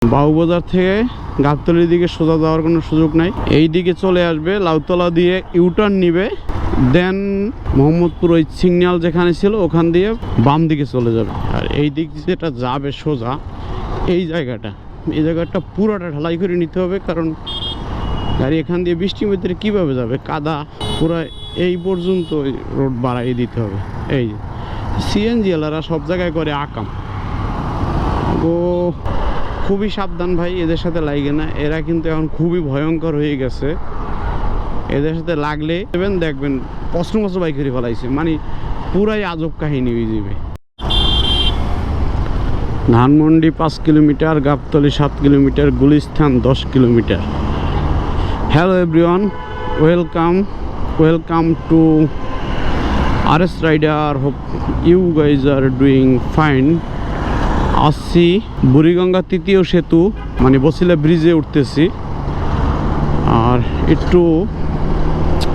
বাবুবাজার থেকে গাবতলীর দিকে সোজা যাওয়ার কোনো সুযোগ নাই। এই দিকে চলে আসবে, লাউতলা দিয়ে ইউটার্ন নিবে, দেন মোহাম্মদপুর ওই সিগন্যাল যেখানে ছিল ওখান দিয়ে বাম দিকে চলে যাবে। আর এই দিক যেটা যাবে সোজা, এই জায়গাটা পুরোটা ঢালাই করে নিতে হবে, কারণ গাড়ি এখান দিয়ে বৃষ্টির মধ্যে কীভাবে যাবে, কাদা পুরো এই পর্যন্ত রোড বাড়াই দিতে হবে। এই সিএনজি এলারা সব জায়গায় করে আকাম, ও খুবই সাবধান ভাই, এদের সাথে লাগে না। এরা কিন্তু এখন খুবই ভয়ঙ্কর হয়ে গেছে, এদের সাথে লাগলে দেখবেন প্রশ্ন বাই করে ফেলাইছে, মানে পুরাই আজব কাহিনী হয়ে যাবে। Dhanmondi 5 kilometre, Gabtoli 7 kilometre, Gulistan 10 kilometre. Hello everyone, welcome to RS rider, hope you guys are doing fine. আসছি বুড়িগঙ্গা 3য় সেতু, মানে বসিলা ব্রিজে উঠতেছি, আর একটু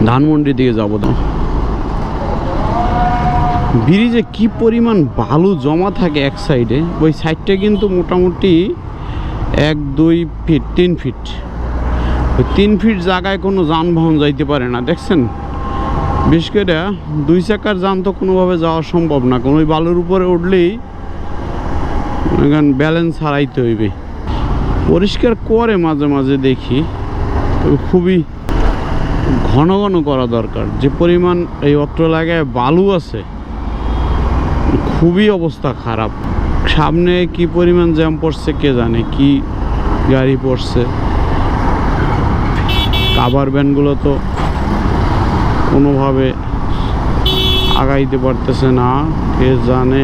ধানমন্ডির দিকে যাবো। ব্রিজে কি পরিমাণ বালু জমা থাকে এক সাইডে, ওই সাইডটা কিন্তু মোটামুটি 1-2 ফিট 3 ফিট, ওই 3 ফিট জায়গায় কোনো যানবাহন যাইতে পারে না, দেখছেন। বিশেষ করে 2 চাকার যান তো কোনোভাবে যাওয়া সম্ভব না, কারণ ওই বালুর উপরে উঠলেই ব্যালেন্স হারাইতে হইবে। পরিষ্কার করে মাঝে মাঝে দেখি, তবে খুবই ঘন ঘন করা দরকার। যে পরিমাণ এই অত্র এলাকায় বালু আছে, খুবই অবস্থা খারাপ। সামনে কি পরিমাণ জ্যাম পড়ছে কে জানে, কি গাড়ি পড়ছে। কাভার ভ্যানগুলো তো কোনোভাবে আগাইতে পারতেছে না, কে জানে।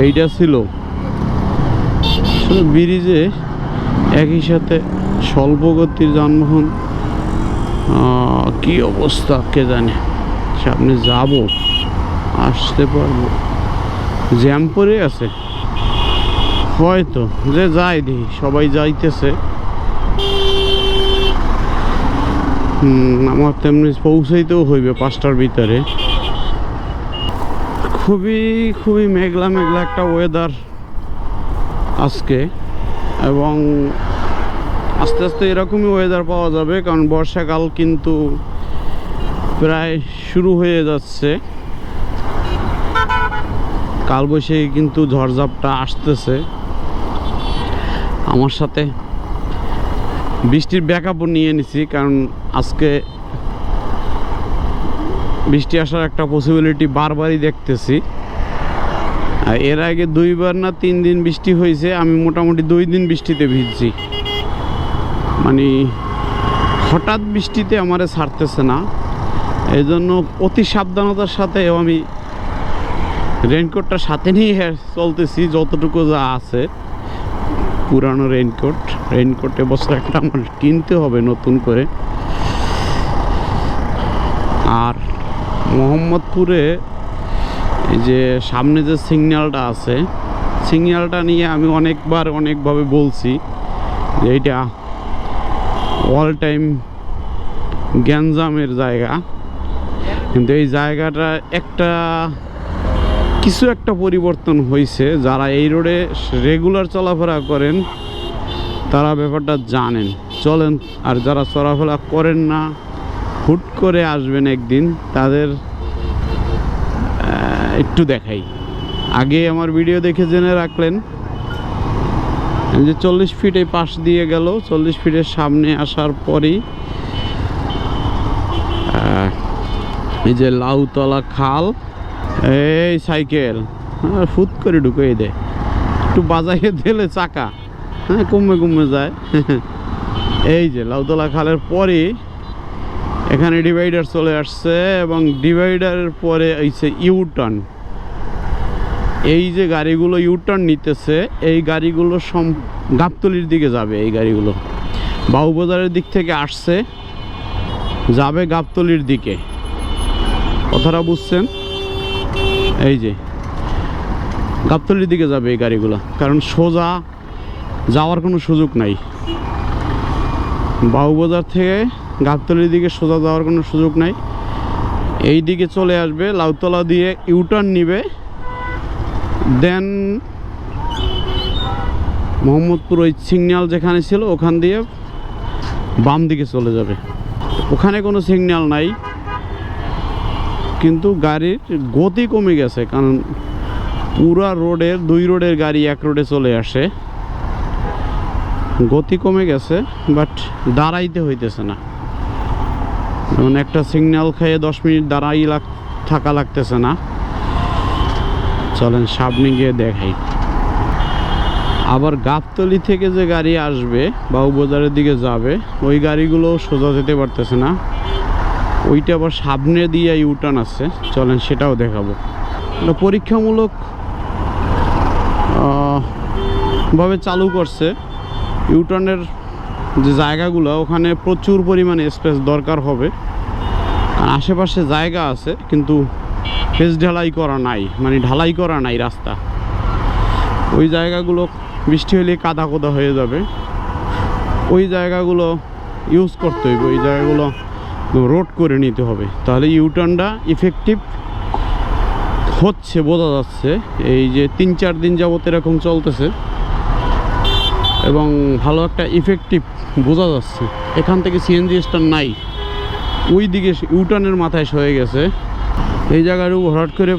এইটা ছিল ব্রিজে একই সাথে স্বল্প গতির যানবাহন, কি অবস্থা কে জানে। সামনে যাব, আসতে পারবো, জ্যাম পড়ে আছে হয়তো, যে যাই দেখি সবাই যাইতেছে। আমার তেমনি পৌঁছাইতেও হইবে 5টার ভিতরে। খুবই মেঘলা একটা ওয়েদার আজকে, এবং আস্তে আস্তে এরকমই ওয়েদার পাওয়া যাবে, কারণ বর্ষাকাল কিন্তু প্রায় শুরু হয়ে যাচ্ছে। কালবৈশাখী কিন্তু ঝড়ঝাপটা আসতেছে। আমার সাথে বৃষ্টির ব্যাকআপও নিয়ে নিছি, কারণ আজকে বৃষ্টি আসার একটা পসিবিলিটি বারবারই দেখতেছি। আর এর আগে 2বার না 3 দিন বৃষ্টি হয়েছে, আমি মোটামুটি 2 দিন বৃষ্টিতে ভিজছি। মানে হঠাৎ বৃষ্টিতে আমারে ছাড়তেছে না, এই জন্য অতি সাবধানতার সাথে আমি রেইনকোটটা সাথে নিয়ে চলতেছি, যতটুকু যা আছে। পুরানো রেইনকোট এবছর একটা আমার কিনতে হবে নতুন করে। আর মোহাম্মদপুরে এই যে সামনে যে সিগন্যালটা আছে, সিগন্যালটা নিয়ে আমি অনেকভাবে বলছি যে এইটা অল টাইম গ্যাঞ্জামের জায়গা, কিন্তু এই জায়গাটা কিছু একটা পরিবর্তন হয়েছে। যারা এই রোডে রেগুলার চলাফেরা করেন তারা ব্যাপারটা জানেন, চলেন। আর যারা চলাফেরা করেন না, হুট করে আসবেন একদিন, তাদের একটু দেখাই। আগে আমার ভিডিও দেখে জেনে রাখলেন যে 40 ফিট এই পাশ দিয়ে গেল, 40 ফিটের সামনে আসার পরই এই যে লাউতলা খাল। এই সাইকেল ফুট করে ঢুকিয়ে দেয়, একটু বাজাইয়ে দিলে চাকা কমে যায়। এই যে লাউতলা খালের পরে এখানে ডিভাইডার চলে আসছে, এবং ডিভাইডারের পরে হচ্ছে ইউটার্ন। এই যে গাড়িগুলো ইউটার্ন নিতেছে, এই গাড়িগুলো গাবতলীর দিকে যাবে। এই গাড়িগুলো বাবুবাজারের দিক থেকে আসছে, যাবে গাবতলীর দিকে। কথাটা বুঝছেন? এই যে গাবতলীর দিকে যাবে এই গাড়িগুলো, কারণ সোজা যাওয়ার কোনো সুযোগ নাই। বাবুবাজার থেকে গাবতলীর দিকে সোজা যাওয়ার কোনো সুযোগ নাই। এই দিকে চলে আসবে, লাউতলা দিয়ে ইউটার্ন নিবে, দেন মোহাম্মদপুর ওই সিগন্যাল যেখানে ছিল ওখান দিয়ে বাম দিকে চলে যাবে। ওখানে কোনো সিগন্যাল নাই, কিন্তু গাড়ির গতি কমে গেছে, কারণ পুরা রোডের 2 রোডের গাড়ি 1 রোডে চলে আসে। গতি কমে গেছে, বাট দাঁড়াইতে হইতেছে না। যেমন একটা সিগন্যাল খেয়ে 10 মিনিট থাকা লাগতেছে না। চলেন সামনে গিয়ে দেখাই। আবার গাবতলী থেকে যে গাড়ি আসবে বাবুবাজারের দিকে যাবে, ওই গাড়িগুলো সোজা যেতে পারতেছে না। ওইটা আবার সামনে দিয়ে ইউটার্ন আছে, চলেন সেটাও দেখাবো। পরীক্ষামূলক ভাবে চালু করছে। ইউটার্নের যে জায়গাগুলো, ওখানে প্রচুর পরিমাণে স্পেস দরকার হবে। আশেপাশে জায়গা আছে, কিন্তু পেজ ঢালাই করা নাই, মানে ঢালাই করা নাই রাস্তা। ওই জায়গাগুলো বৃষ্টি হলে কাদা কোদা হয়ে যাবে। ওই জায়গাগুলো ইউজ করতে হইবে, ওই জায়গাগুলো রোড করে নিতে হবে, তাহলে ইউটার্নটা ইফেক্টিভ হচ্ছে বোঝা যাচ্ছে। এই যে 3-4 দিন যাবত এরকম চলতেছে এবং ভালো একটা ইফেক্টিভ বোঝা যাচ্ছে। এখান থেকে সিএনজি স্ট্যান্ড নাই, ওই দিকে ইউটার্নের মাথায় সয়ে গেছে। এই জায়গারও হঠাৎ করে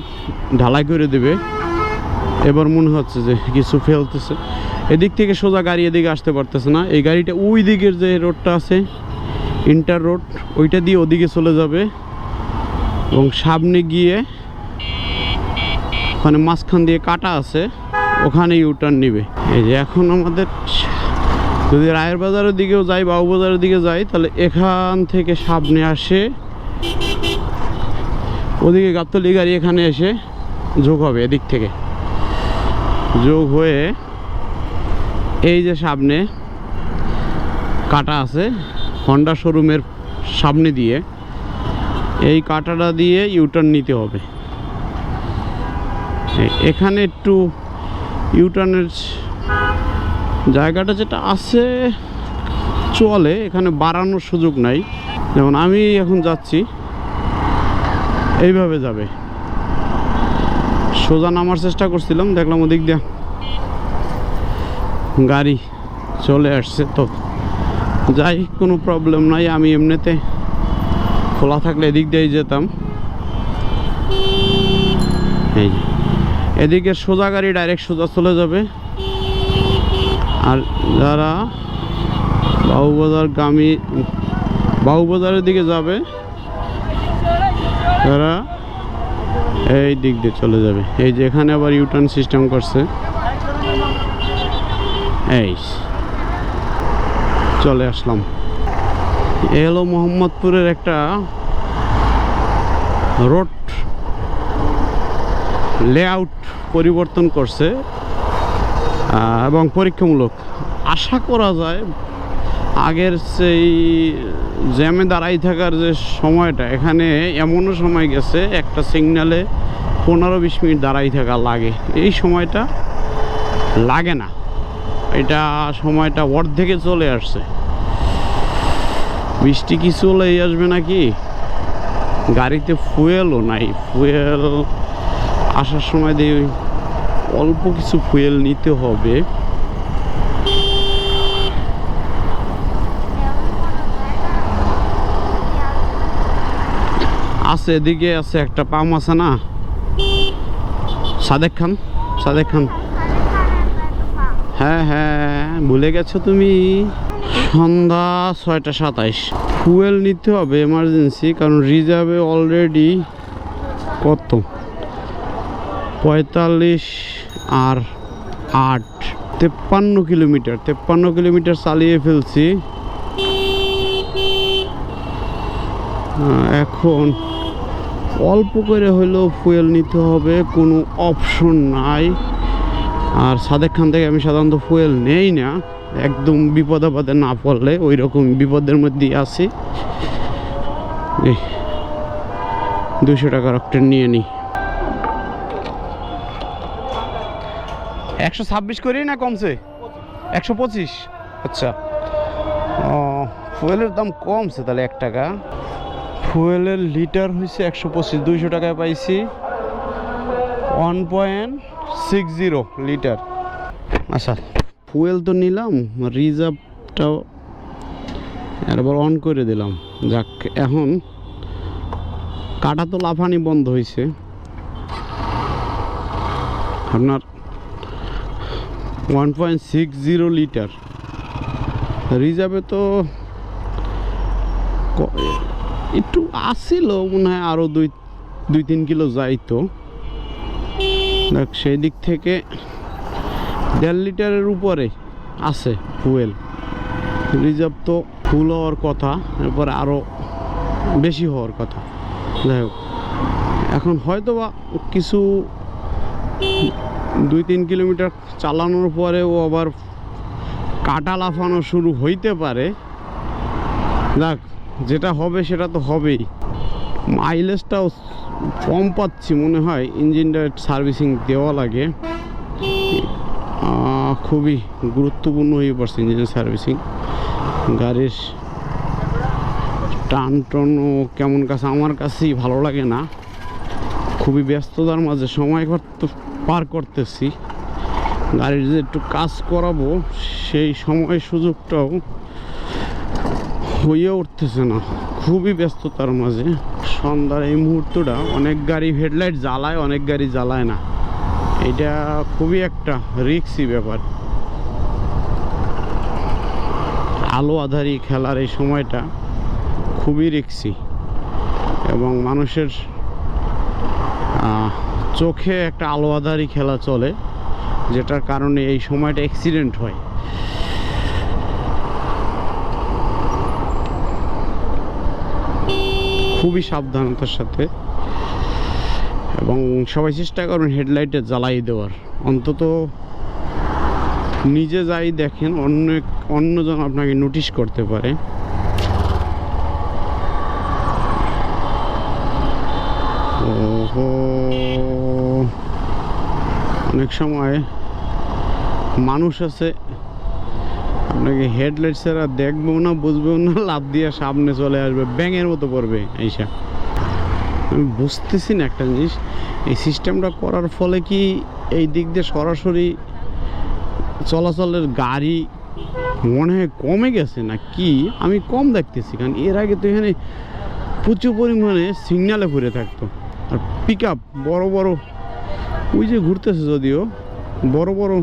ঢালাই করে দেবে। এবার মনে হচ্ছে যে কিছু ফেলতেছে, এদিক থেকে সোজা গাড়ি এদিকে আসতে পারতেছে না। এই গাড়িটা ওই দিকের যে রোডটা আছে ইন্টার রোড, ওইটা দিয়ে ওদিকে চলে যাবে এবং সামনে গিয়ে ওখানে মাঝখান দিয়ে কাটা আছে, ওখানে ইউটার্ন নিবে। এই যে এখন আমাদের যদি রায়ের বাজারের দিকেও যাই, বাবুবাজারের দিকে যাই, তাহলে এখান থেকে সামনে আসে, ওদিকে গাবতলী গাড়ি এখানে এসে যোগ হবে। এদিক থেকে যোগ হয়ে এই যে সামনে কাটা আছে হন্ডা শোরুমের সামনে দিয়ে, এই কাটাটা দিয়ে ইউটার্ন নিতে হবে। এখানে একটু ইউটার্নের জায়গাটা যেটা আছে চলে, এখানে বাড়ানোর সুযোগ নাই। যেমন আমি এখন যাচ্ছি, এইভাবে যাবে, সোজা নামার চেষ্টা করছিলাম, দেখলাম ওদিক দিয়ে গাড়ি চলে আসছে, তো যাই, কোনো প্রবলেম নাই। আমি এমনিতে খোলা থাকলে এদিক দিয়েই যেতাম। এই এদিকে সোজা গাড়ি ডাইরেক্ট সোজা চলে যাবে, আর যারা বাবুবাজারের দিকে যাবে তারা এই দিক দিয়ে চলে যাবে। এই যে এখানে আবার ইউটার্ন সিস্টেম করছে, এই চলে আসলাম। এ হলো মোহাম্মদপুরের একটা রোড লেআউট পরিবর্তন করছে এবং পরীক্ষামূলক। আশা করা যায় আগের সেই জ্যামে দাঁড়াই থাকার যে সময়টা, এখানে এমনও সময় গেছে একটা সিগন্যালে 15-20 মিনিট দাঁড়াই থাকা লাগে, এই সময়টা লাগে না। এটা সময়টা অর্ধেকে চলে আসছে। বৃষ্টি কি চলেই আসবে নাকি? গাড়িতে ফুয়েলও নাই, ফুয়েল আসার সময় দিয়ে অল্প কিছু ফুয়েল নিতে হবে। আছে এদিকে আছে একটা পাম্প আছে না, সাদেক খান হ্যাঁ হ্যাঁ ভুলে গেছো তুমি। সন্ধ্যা 6:27। ফুয়েল নিতে হবে এমার্জেন্সি, কারণ রিজার্ভে অলরেডি কত 45 আর 8 53 কিলোমিটার চালিয়ে ফেলছি। এখন অল্প করে হলেও ফুয়েল নিতে হবে, কোনো অপশন নাই। আর সাদেক খান থেকে আমি সাধারণত ফুয়েল নেই না, একদম বিপদ আপদে না পড়লে ওই রকম বিপদের মধ্যেই আছি। 200 টাকার অক্টেন নিয়ে নিই। 126 করেই না কমছে? 125। আচ্ছা, ফুয়েলের দাম কমছে তাহলে 1 টাকা। ফুয়েলের লিটার হয়েছে 125, 200 টাকায় পাইছি 1.60 লিটার। আচ্ছা, ফুয়েল তো নিলাম, রিজার্ভটাও একবার অন করে দিলাম। যাক, এখন কাটা তো লাফানি বন্ধ হয়েছে। আপনার 1.60 লিটার রিজার্ভে তো একটু আসছিল মনে হয়, আরও 2-3 কিলো যাইতো। দেখ, সেই দিক থেকে 1.5 লিটারের উপরে আছে ফুয়েল। রিজার্ভ তো ফুল হওয়ার কথা, এরপরে আরও বেশি হওয়ার কথা। যাই হোক, এখন হয়তো বা কিছু 2-3 কিলোমিটার চালানোর পরেও আবার কাটা লাফানো শুরু হইতে পারে। যাক, যেটা হবে সেটা তো হবেই। মাইলেজটাও কম পাচ্ছি মনে হয়, ইঞ্জিনটা সার্ভিসিং দেওয়া লাগে। খুবই গুরুত্বপূর্ণ হয়ে পড়ছে ইঞ্জিনের সার্ভিসিং। গাড়ির টান টনও কেমন কাছে আমার কাছেই ভালো লাগে না। খুবই ব্যস্ততার মাঝে সময় পার করতেছি, গাড়ির যে একটু কাজ করাবো সেই সময় সুযোগটাও হয়ে উঠতেছে না, খুবই ব্যস্ততার মাঝে। সন্ধ্যার এই মুহূর্তটা অনেক গাড়ি হেডলাইট জ্বালায়, অনেক গাড়ি জ্বালায় না। এটা খুবই একটা রিস্কি ব্যাপার। আলো আঁধারি খেলার এই সময়টা খুবই রিস্কি, এবং মানুষের চোখে একটা আলো আঁধারি খেলা চলে, যেটার কারণে এই সময়টা অ্যাক্সিডেন্ট হয়। খুবই সাবধানতার সাথে, এবং সবাই চেষ্টা করবেন হেডলাইটে জ্বালাই দেওয়ার। অন্তত নিজে যাই দেখেন, অন্যজন আপনাকে নোটিশ করতে পারে। ওহো, অনেক সময় মানুষ আছে আপনাকে হেডলাইট ছাড়া দেখবেও না, বুঝবেও না, লাফ দিয়ে সামনে চলে আসবে, ব্যাঙের মতো পড়বে এইসা। আমি বুঝতেছি না একটা জিনিস, এই সিস্টেমটা করার ফলে কি এই দিক দিয়ে সরাসরি চলাচলের গাড়ি মনে হয় কমে গেছে না কি? আমি কম দেখতেছি, কারণ এর আগে তো এখানে প্রচুর পরিমাণে সিগনালে ঘুরে থাকতো। আর পিক আপ বড় বড় ওই যে ঘুরতেছে, যদিও বড় বড়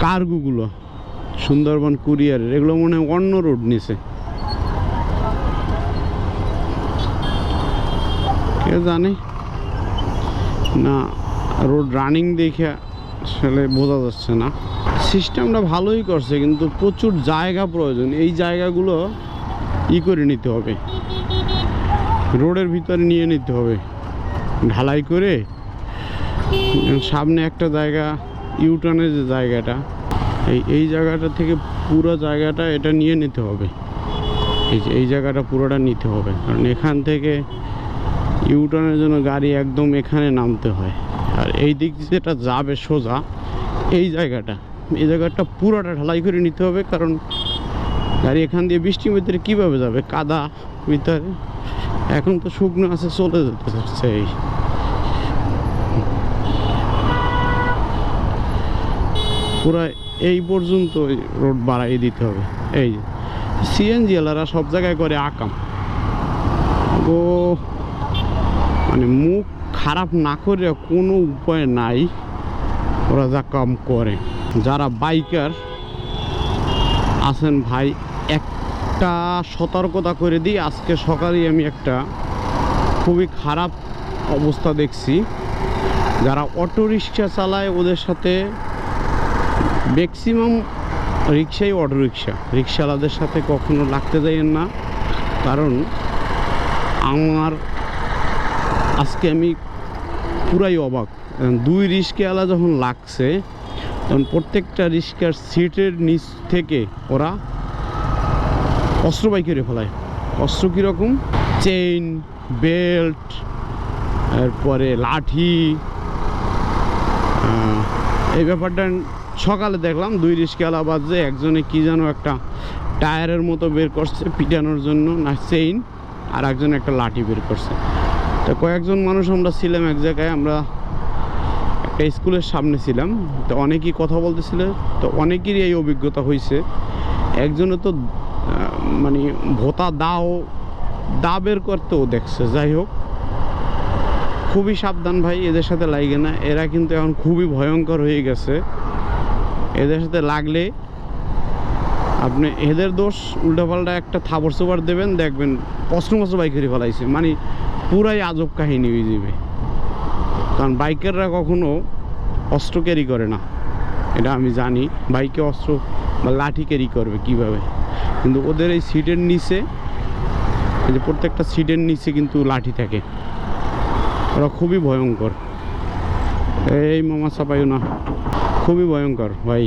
কার্গোগুলো সুন্দরবন কুরিয়ারের, এগুলো মনে হয় অন্য রোড নিছে, কে জানে না। রোড রানিং দেখে আসলে বোঝা যাচ্ছে না। সিস্টেমটা ভালোই করছে, কিন্তু প্রচুর জায়গা প্রয়োজন। এই জায়গাগুলো করে নিতে হবে, রোডের ভিতরে নিয়ে নিতে হবে, ঢালাই করে। সামনে একটা জায়গা, ইউটার্নের যে জায়গাটা, এই জায়গাটা থেকে পুরো জায়গাটা এটা নিয়ে নিতে হবে। এই জায়গাটা পুরোটা নিতে হবে, কারণ এখান থেকে ইউটার্নের জন্য গাড়ি একদম এখানে নামতে হয়। আর এই দিক যেটা যাবে সোজা, এই জায়গাটা পুরোটা ঢালাই করে নিতে হবে, কারণ গাড়ি এখান দিয়ে বৃষ্টির ভিতরে কীভাবে যাবে, কাদা ভিতরে। এখন তো শুকনো আছে, চলে যেতে চাচ্ছে। পুরো এই পর্যন্ত রোড বাড়াই দিতে হবে। এই সিএনজি এলারা সব জায়গায় করে আকাম, ও মানে মুখ খারাপ না করে কোনো উপায় নাই, ওরা যা কাম করে। যারা বাইকার আছেন ভাই, একটা সতর্কতা করে দিই, আজকে সকালেই আমি একটা খুবই খারাপ অবস্থা দেখছি। যারা অটো রিক্সা চালায় ওদের সাথে, ম্যাক্সিমাম রিক্সাই অটো রিক্সাওয়ালাদের সাথে কখনো লাগতে যাইয়েন না। কারণ আজকে আমি পুরাই অবাক, 2 রিক্সাওয়ালা যখন লাগছে, তখন প্রত্যেকটা রিক্সার সিটের নিচ থেকে ওরা অস্ত্র বাই করে ফেলায়। অস্ত্র কীরকম? চেইন, বেল্ট, এরপরে লাঠি। এই ব্যাপারটা সকালে দেখলাম 2 রিক্সাওয়ালা বাজে, একজনে কি যেন একটা টায়ারের মতো বের করছে পিটানোর জন্য, না চেইন, আর একজন একটা লাঠি বের করছে। তো কয়েকজন মানুষ আমরা ছিলাম এক জায়গায়, আমরা একটা স্কুলের সামনে ছিলাম, তো অনেকেই কথা বলতেছিল, তো অনেকেরই এই অভিজ্ঞতা হয়েছে। একজনে তো মানে ভোতা দা বের করতেও দেখছে। যাই হোক, খুবই সাবধান ভাই, এদের সাথে লাগে না। এরা কিন্তু এখন খুবই ভয়ঙ্কর হয়ে গেছে। এদের সাথে লাগলে আপনি এদের দোষ, উল্টাপাল্টা একটা থাবর সোবার দেবেন, দেখবেন অস্ত্র বাইক করে ফেলাইছে, মানে পুরাই আজব কাহিনী হয়ে যাবে। কারণ বাইকাররা কখনো অস্ত্র ক্যারি করে না, এটা আমি জানি। বাইকে অস্ত্র বা লাঠি ক্যারি করবে কিভাবে, কিন্তু ওদের এই সিটের নিচে, এই যে প্রত্যেকটা সিটের নিচে কিন্তু লাঠি থাকে। ওরা খুবই ভয়ঙ্কর। এই মামা চাপাইও না, খুবই ভয়ঙ্কর ভাই,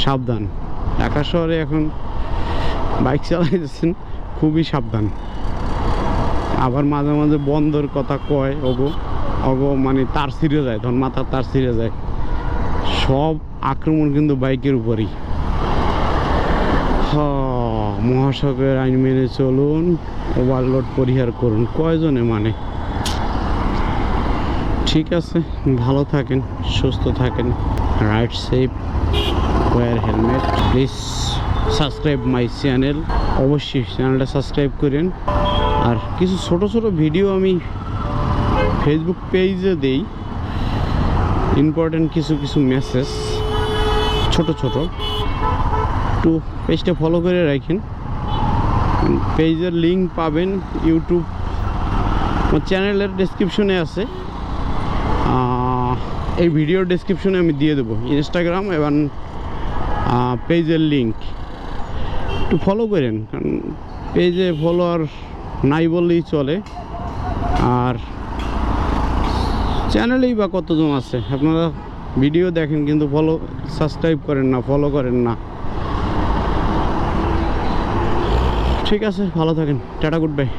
সাবধান। ঢাকা শহরে এখন বাইক চালাইতেছেন, খুবই সাবধান। আবার মাঝে মাঝে বন্ধর কথা কয়, অগো মানে তার ছিঁড়ে যায়, ধন মাথার তার ছিঁড়ে যায়। সব আক্রমণ কিন্তু বাইকের উপরেই। মহাসড়কের আইন মেনে চলুন, ওভারলোড পরিহার করুন, কয়জনে মানে। ঠিক আছে, ভালো থাকেন, সুস্থ থাকেন, ride safe, wear helmet. Please subscribe my channel, অবশ্যই চ্যানেলটা সাবস্ক্রাইব করেন। আর কিছু ছোট ছোট ভিডিও আমি ফেসবুক পেজে দেই, ইম্পর্টেন্ট কিছু কিছু মেসেজ, ছোট ছোট। একটু পেজটা ফলো করে রাখেন। পেজের লিঙ্ক পাবেন ইউটিউব চ্যানেলের ডেসক্রিপশনে আছে, এই ভিডিওর ডেসক্রিপশনে আমি দিয়ে দেবো ইনস্টাগ্রাম এবং পেজের লিঙ্ক। একটু ফলো করেন, কারণ পেজে ফলোয়ার নাই বললেই চলে। আর চ্যানেলেই বা কতজন আছে, আপনারা ভিডিও দেখেন কিন্তু সাবস্ক্রাইব করেন না, ফলো করেন না। ঠিক আছে, ভালো থাকেন, টাটা, গুড বাই।